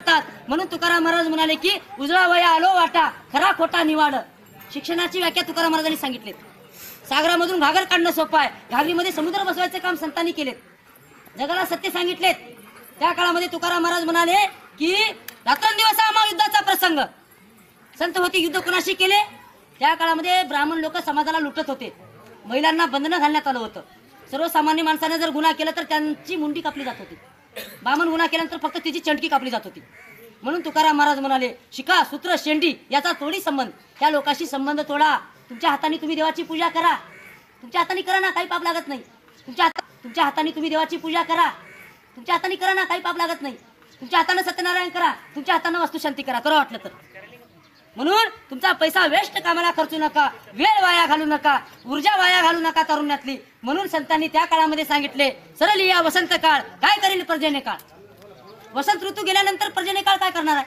करतात. म्हणून तुकाराम महाराज म्हणाले की उजळा वया आलो वाटा खरा खोटा निवाड. शिक्षणाची व्याख्या तुकाराम महाराजांनी सांगितली. सागरामधून घागर काढणं सोपं आहे, घागरीमध्ये समुद्र बसवायचं काम संतांनी केलेत. जगाला सत्य सांगितलेत. त्या काळामध्ये तुकाराम महाराज म्हणाले की रात्रंदिवस हा महायुद्धाचा प्रसंग. संत होती युद्ध कुणाशी केले? त्या काळामध्ये ब्राह्मण लोक समाजाला लुटत होते. महिलांना बंधनं घालण्यात आलं होतं. सर्वसामान्य माणसाने जर गुन्हा केला तर त्यांची मुंडी कापली जात होती. ब्राह्मण गुन्हा केल्यानंतर फक्त तिची चंडकी कापली जात होती. म्हणून तुकाराम महाराज म्हणाले शिका सूत्र शेंडी याचा तोडी संबंध. त्या लोकांशी संबंध तोडा. तुमच्या हाताने तुम्ही देवाची पूजा करा. तुमच्या हाताने करा ना, काही पाप लागत नाही. तुमच्या हाताने तुम्ही देवाची पूजा करा. तुमच्या हाताने करा ना, काही पाप लागत नाही. तुमच्या हाताने सत्यनारायण करा. तुमच्या हाताने वास्तुशांती करा, करा वाटलं तर. म्हणून तुमचा पैसा वेस्ट कामाला खर्चू नका, वेळ वाया घालू नका, ऊर्जा वाया घालू नका तरुणातली. म्हणून संतांनी त्या काळामध्ये सांगितले सरळ या वसंत काळ काय करेल पर्जन्य काळ. वसंत ऋतू गेल्यानंतर पर्जन्य काळ काय करणार आहे?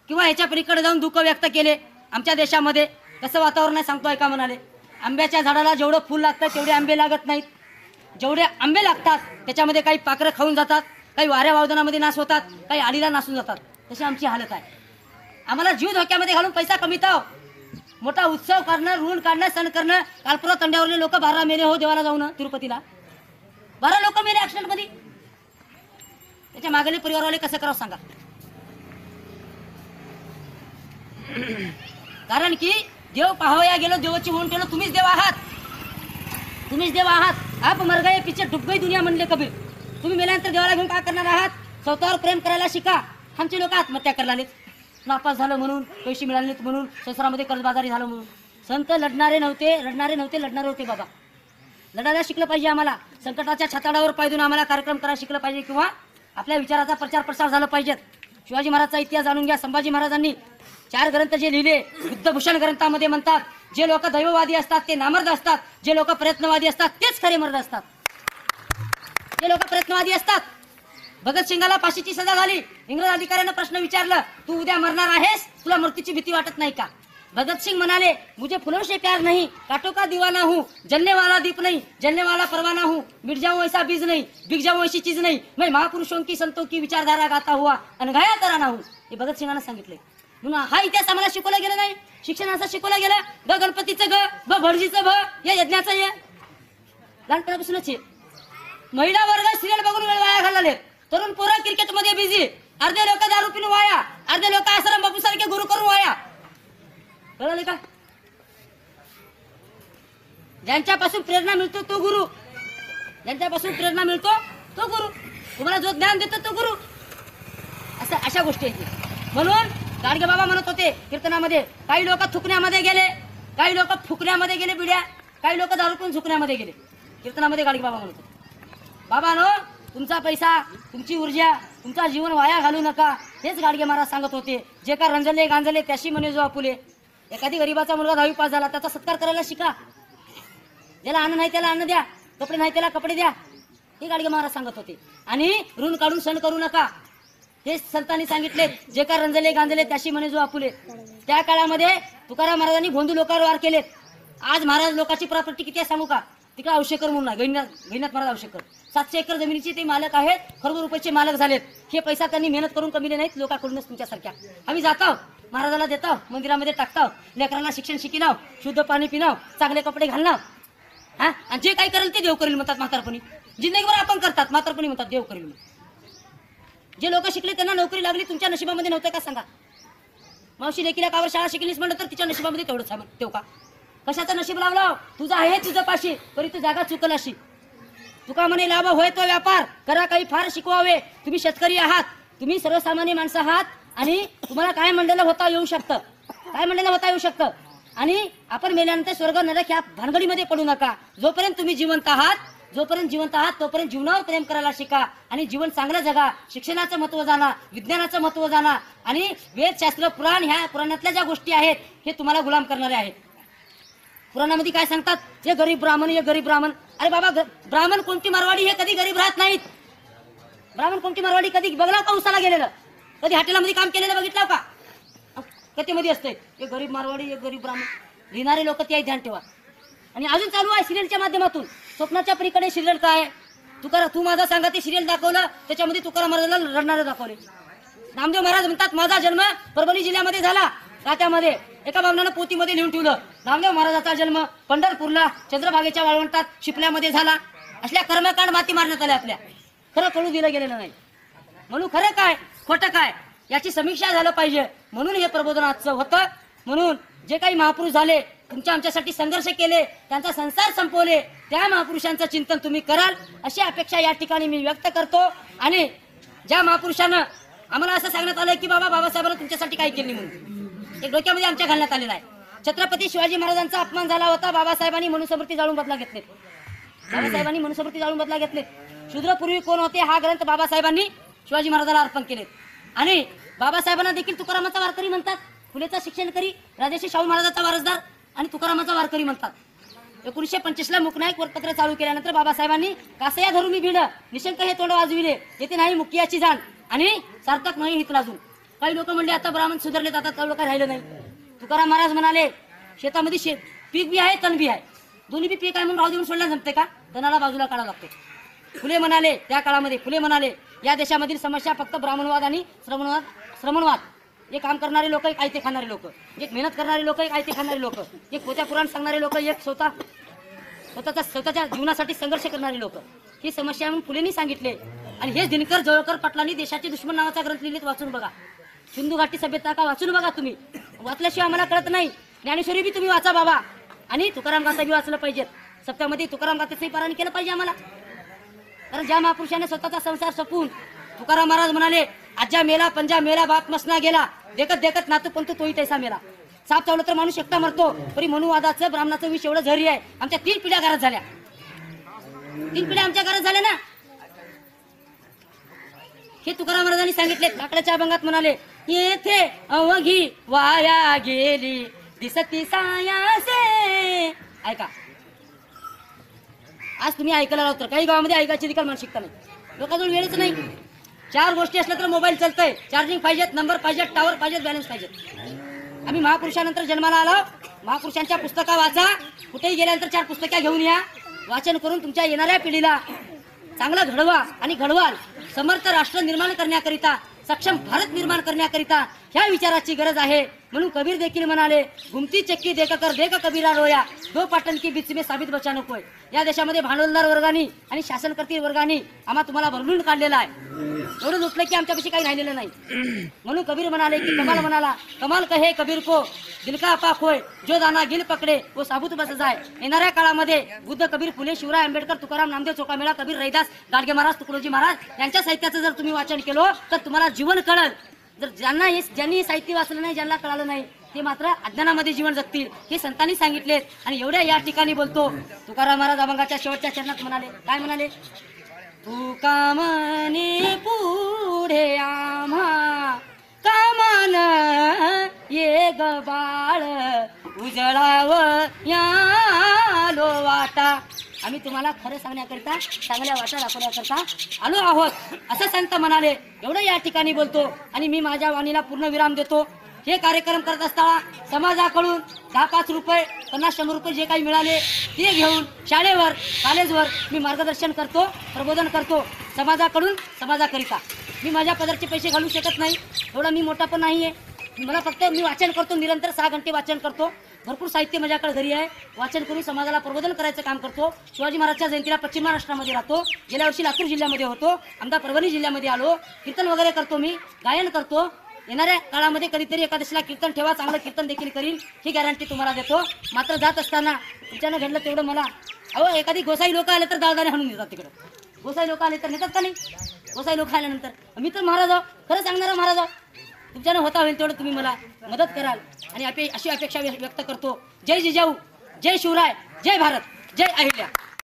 किंवा ह्याच्या पलीकडे जाऊन दुःख व्यक्त केले. आमच्या देशामध्ये कसं वातावरण आहे सांगतो ऐका. म्हणाले आंब्याच्या झाडाला जेवढं फुल लागतं तेवढे आंबे लागत नाहीत. जेवढे आंबे लागतात त्याच्यामध्ये काही पाखरं खाऊन जातात, काही वाऱ्या वावदानामध्ये नाश होतात, काही आडीला नासून जातात. तशी आमची हालत आहे. आम्हाला जीव धोक्यामध्ये घालून पैसा कमीताव. मोठा उत्सव करणं, ऋण काढणं, सण करणं. कालपुरा तंड्यावरले लोक 12 मेले हो देवाला जाऊन तिरुपतीला. 12 लोक मेले ऍक्सिडेंट मध्ये. त्याच्या मागले परिवारवाले कसं करावं सांगा. कारण की देव पाहावया गेलो, देवाची होऊन ठेवलं. तुम्हीच देव आहात, तुम्हीच देव आहात. आप मर गए पीछे डूब गई दुनिया म्हणले कबीर. तुम्ही मेल्यानंतर देवाला घेऊन काय करणार आहात? स्वतःवर प्रेम करायला शिका. आमचे लोक आत्महत्या करायला नापास झालं म्हणून, पैसे मिळाले नाहीत म्हणून, संसारामध्ये कर्जबाजारी झालं म्हणून. संत लढणारे नव्हते, लढणारे होते बाबा. लढायला शिकलं पाहिजे आम्हाला. संकटाच्या छताडावर पायदून आम्हाला कार्यक्रम करायला शिकलं पाहिजे किंवा आपल्या विचाराचा प्रचार प्रसार झाला पाहिजे. शिवाजी महाराजचा इतिहास जाणून घ्या. संभाजी महाराजांनी 4 ग्रंथ जे लिहिले, बुद्धभूषण ग्रंथामध्ये म्हणतात जे लोक दैववादी असतात ते नामर्द असतात, जे लोक प्रयत्नवादी असतात तेच खरे मर्द असतात. जे लोक प्रयत्नवादी असतात. भगतसिंगाला फाशीची सजा झाली. इंग्रज अधिकाऱ्यानं प्रश्न विचारलं तू उद्या मरणार आहेस, तुला मृत्यूची भीती वाटत नाही का? भगतसिंग म्हणाले मुझे फूलों से प्यार नहीं, कांटों का दीवाना हूँ, जलने वाला दीप नहीं, जलने वाला परवाना हूँ, मिट जाऊं ऐसा बीज नहीं, बिक जाऊं ऐसी चीज नहीं, मैं महापुरुषों की संतों की विचारधारा गाता हुआ अनघाया तराना हूँ. हे भगतसिंगांना सांगितले. म्हणून हा इतिहास आम्हाला शिकवला गेला नाही. शिक्षणाचा शिकवला गेला. ग गणपतीचं ग, ब भटजीचं भ, या यज्ञाचं ये. लहानपणापासूनच हे. महिला वर्ग सिरियल बघून वेळ वाया घालवले. तरुण पोरं क्रिकेटमध्ये बिझी. अर्धे लोक दारू पिऊन वाया, अर्धे लोक आश्रम बापू सारखे गुरु करून वाया. कळलं का? ज्यांच्यापासून प्रेरणा मिळतो तो गुरु, ज्यांच्यापासून प्रेरणा मिळतो तो गुरु, तुम्हाला जो ज्ञान देतो तो गुरु. असं अशा गोष्टी आहेत. म्हणून गाडगे बाबा म्हणत होते कीर्तनामध्ये, काही लोक थुकण्यामध्ये गेले, काही लोक फुकण्यामध्ये गेले बिड्या, काही लोक दारू पिऊन झुकण्यामध्ये गेले. कीर्तनामध्ये गाडगे बाबा म्हणत होते बाबानो तुमचा पैसा, तुमची ऊर्जा, तुमचा जीवन वाया घालू नका. हेच गाडगे महाराज सांगत होते. जे का रंजले गांजले त्याशी म्हणे जो आपुले. एखादी गरीबाचा मुलगा 10वी पास झाला त्याचा सत्कार करायला शिका. ज्याला अन्न नाही त्याला अन्न द्या, कपडे नाही त्याला कपडे द्या. हे गाडगे महाराज सांगत होते. आणि ऋण काढून सण करू नका. हे संतांनी सांगितले. जे का रंजले गांजले त्याशी म्हणे जो आपुले. त्या काळामध्ये तुकाराम महाराजांनी भोंदू लोकांवर वार केलेत. आज महाराज लोकांची प्रॉपर्टी किती आहे सांगू का? तिकडे औषेकर म्हणून आहे, गैनाथ महाराज औषेकर. 700 एकर जमिनीचे ते मालक आहेत, खरबूर रुपयाचे मालक झालेत. हे पैसा त्यांनी मेहनत करून कमिले नाहीत लोकांकडूनच तुमच्यासारख्या. आम्ही जातो महाराजाला देतो, मंदिरामध्ये टाकतो, लेकरांना शिक्षण शिकिनाव, शुद्ध पाणी पिनाव, चांगले कपडे घालणार. हा, आणि जे काही करेल ते देव करेल म्हणतात म्हातारपणी. जिंदगीभर आपण करतात, म्हातारपणी म्हणतात देव करेल. जे लोक शिकले त्यांना नोकरी लागली, तुमच्या नशिबामध्ये नव्हतं का सांगा? मावशी लेकीला कावर शाळा शिकलीस म्हणलं तर तिच्या नशिबामध्ये तेवढंच आहे तेव का? कशाचं नशीब लावलं? तुझं आहे तुझं पाशी, तरी तू जागा चुकल अशी. तुका म्हणे लाभ होय तो व्यापार, करा काही फार शिकवावे. तुम्ही शेतकरी आहात, तुम्ही सर्वसामान्य माणसं आहात आणि तुम्हाला काय म्हणलेलं होता येऊ शकतं, काय म्हणलेलं होता येऊ शकतं. आणि आपण मेल्यानंतर स्वर्ग नरक या भानगडीमध्ये पडू नका. जोपर्यंत तुम्ही जिवंत आहात, जोपर्यंत जिवंत आहात तोपर्यंत जीवनावर प्रेम करायला शिका आणि जीवन चांगलं जगा. शिक्षणाचं महत्त्व जाणा, विज्ञानाचं महत्त्व जाणा आणि वेदशास्त्र पुराण, ह्या पुराणातल्या ज्या गोष्टी आहेत हे तुम्हाला गुलाम करणारे आहेत. पुराणामध्ये काय सांगतात? हे गरीब ब्राह्मण, हे गरीब ब्राह्मण. अरे बाबा, ब्राह्मण कोणती मारवाडी हे कधी गरीब राहत नाहीत. ब्राह्मण कोणती मारवाडी कधी बघला का उसाला गेलेलं? कधी हॉटेलमध्ये काम केलेलं बघितलं का? कथेमध्ये असते हे गरीब मारवाडी, हे गरीब ब्राह्मण. लिहिणारे लोक ते ध्यान ठेवा. आणि अजून चालू आहे सिरियलच्या माध्यमातून. स्वप्नाच्या पलीकडे सिरियल काय? तू माझा सांगा ते सिरियल दाखवलं, त्याच्यामध्ये तुकाराम महाराजांना रडणारे दाखवले. नामदेव महाराज म्हणतात माझा जन्म परभणी जिल्ह्यामध्ये झाला, रात्यामध्ये एका बामणानं पोतीमध्ये लिहून ठेवलं. नामदेव महाराजाचा जन्म पंढरपूरला चंद्रभागेच्या वाळवंटात शिपल्यामध्ये झाला. असल्या कर्मकांड माती मारण्यात आल्या आपल्या. खरं कळू दिलं गेलेलं नाही. म्हणून खरं काय खोटं काय याची समीक्षा झालं पाहिजे, म्हणून हे प्रबोधन आजचं होतं. म्हणून जे काही महापुरुष झाले, तुमच्या आमच्यासाठी संघर्ष केले, त्यांचा संसार संपवले, त्या महापुरुषांचं चिंतन तुम्ही कराल अशी अपेक्षा या ठिकाणी मी व्यक्त करतो. आणि ज्या महापुरुषानं आम्हाला असं सांगण्यात आलं की बाबा बाबासाहेबांना तुमच्यासाठी काय केली म्हणून एक डोक्यामध्ये आमच्या घालण्यात आलेला आहे. छत्रपती शिवाजी महाराजांचा अपमान झाला होता, बाबासाहेबांनी मनुस्मृती जाळून बदला घेतले. बाबासाहेबांनी मनुस्मृती जाळून बदला घेतले. शूद्रपूर्वी कोण होते हा ग्रंथ बाबासाहेबांनी शिवाजी महाराजांना अर्पण केले. आणि बाबासाहेबांना देखील तुकारामाचा वारकरी म्हणतात, फुलेचा शिक्षणकरी, राजर्षी शाहू महाराजांचा वारसदार आणि तुकारामाचा वारकरी म्हणतात. 1925 ला मुकनायक वरपत्र चालू केल्यानंतर बाबासाहेबांनी कासया धरून मी भिड, निशंक हे तोंड वाजविले, येथे नाही मुक्याची जाण आणि सार्थक नाही हित लाजून. काही लोक म्हणले आता ब्राह्मण सुधारलेत, आता तेवढं काय राहिलं नाही. तुकाराम महाराज म्हणाले शेतामध्ये पीक बी आहे तण बी आहे, दोन्ही बी पीक आहे म्हणून राहू देऊन सोडल्या जमते का, तणाला बाजूला काढावं लागते. फुले म्हणाले त्या काळामध्ये, फुले म्हणाले या देशामधील समस्या फक्त ब्राह्मणवाद आणि श्रमणवाद. एक काम करणारे लोक, एक आयते खाणारे लोक, एक मेहनत करणारे लोक, एक आयते खाणारे लोक, एक पोत्या पुराण सांगणारे लोक, एक स्वतःच्या जीवनासाठी संघर्ष करणारे लोक, ही समस्या म्हणून फुलेंनी सांगितले. आणि हेच दिनकर जवळकर पाटलांनी देशाचे दुश्मन नावाचा ग्रंथ लिहिलेत, वाचून बघा. सिंधू घाटी सभ्यता का वाचून बघा तुम्ही, वाचल्याशिवाय आम्हाला कळत नाही. ज्ञानेश्वरी बी तुम्ही वाचा बाबा, आणि तुकाराम गाथा बी वाचलं पाहिजे. सप्त्यामध्ये तुकाराम गाथेचंही पारायण केलं पाहिजे आम्हाला. कारण ज्या महापुरुषाने स्वतःचा संसार सपून, तुकाराम महाराज म्हणाले आज्या मेला पंजा मेला बाप मसना गेला, देखत देखत नातू पंतू तोही तैसा मेला. साप चावलं तर माणूस एकटा मरतो, तरी मनुवादाचं ब्राह्मणाचं विष एवढं झरी आहे. आमच्या 3 पिढ्या घरात झाल्या, 3 पिढ्या आमच्या घरात झाल्या ना. हे तुकाराम महाराजांनी सांगितले. लाकडाच्या अभंगात म्हणाले येथे अवघी वाया गेली दिसती सायासे. ऐका, आज तुम्ही ऐकायला लावता, काही गावामध्ये ऐकायची देखील मानसिकता नाही, लोकांजवळ वेळच नाही. 4 गोष्टी असल्या तर मोबाईल चालतंय, चार्जिंग पाहिजेत, नंबर पाहिजेत, टावर पाहिजेत, बॅलन्स पाहिजेत. आम्ही महापुरुषानंतर जन्माला आलो, महापुरुषांच्या पुस्तका वाचा, कुठेही गेल्यानंतर 4 पुस्तक्या घेऊन या, वाचन करून तुमच्या येणाऱ्या पिढीला चांगलं घडवा आणि घडवाल. समर्थ राष्ट्र निर्माण करण्याकरिता, सक्षम भारत निर्माण करण्याकरिता ह्या विचाराची गरज आहे. म्हणून कबीर देखील म्हणाले घुमती चक्की देख कर देख कबीरा रोया, दो पाटण की बीच में साबित बचानो कोय. या देशामध्ये भांडवलदार वर्गानी आणि शासनकर्ती वर्गानी आम्हा तुम्हाला भरलून काढलेला आहे. एवढं लुटलं की आमच्यापाशी काही राहिलेलं नाही. म्हणून कबीर म्हणाले की कमाल म्हणाला कमाल कहे कबीर को दिल का पाक होय, जो दाना गिल पकडे वो साबूत बस जाय. येणाऱ्या काळामध्ये बुद्ध, कबीर, फुले, शिवराय, आंबेडकर, तुकाराम, नामदेव, चोखामेळा, कबीर, रैदास, गाडगे महाराज, तुकडोजी महाराज यांच्या साहित्याचं जर तुम्ही वाचन केलं तर तुम्हाला जीवन कळल. जर ज्यांनी साहित्य वाचलं नाही, ज्यांना कळालं नाही, ते मात्र अज्ञानामध्ये जीवन जगतील, हे संतांनी सांगितलेत. आणि एवढ्या या ठिकाणी बोलतो. तुकाराम महाराज अभंगाच्या शेवटच्या चरणात म्हणाले, काय म्हणाले, तुका म्हणे पुढे आम्हा कामान ये ग बाळ उजळाव यालो वाटा. आम्ही तुम्हाला खरं सांगण्याकरिता, चांगल्या वाटा दाखवण्याकरिता आलो आहोत असं संत म्हणाले. एवढं या ठिकाणी बोलतो आणि मी माझ्या वाणीला पूर्ण विराम देतो. हे कार्यक्रम करत असताना समाजाकडून 10-5 रुपये, 50-100 रुपये जे काही मिळाले ते घेऊन शाळेवर, कॉलेजवर मी मार्गदर्शन करतो, प्रबोधन करतो समाजाकडून समाजाकरिता. मी माझ्या पदरचे पैसे घालू शकत नाही, एवढा मी मोठा पण नाही आहे. मला फक्त मी वाचन करतो, निरंतर 6 घंटे वाचन करतो. भरपूर साहित्य माझ्याकडे घरी आहे, वाचन करून समाजाला प्रबोधन करायचं काम करतो. शिवाजी महाराजच्या जयंतीला पश्चिम महाराष्ट्रामध्ये राहतो. गेल्या वर्षी लातूर जिल्ह्यामध्ये होतो, आमदा परभणी जिल्ह्यामध्ये आलो. कीर्तन वगैरे करतो, मी गायन करतो. येणाऱ्या काळामध्ये कधीतरी एकादशीला कीर्तन ठेवा, चांगलं कीर्तन देखील करीन, ही गॅरंटी तुम्हाला देतो. मात्र जात असताना तुमच्यानं घडलं तेवढं मला, अहो एखादी गोसाई लोक आले तर दाळदाणे हाणून देतात तिकडं. गोसाई लोक आले तर नेतात का नाही? गोसाई लोक आल्यानंतर मी तर महाराज आहो, खरं सांगणारा महाराज आहो. तुमच्यानं होता होईल तेवढं तुम्ही मला मदत कराल आणि अशी अपेक्षा व्यक्त करतो. जय जिजाऊ, जय शिवराय, जय भारत, जय अहिल्या.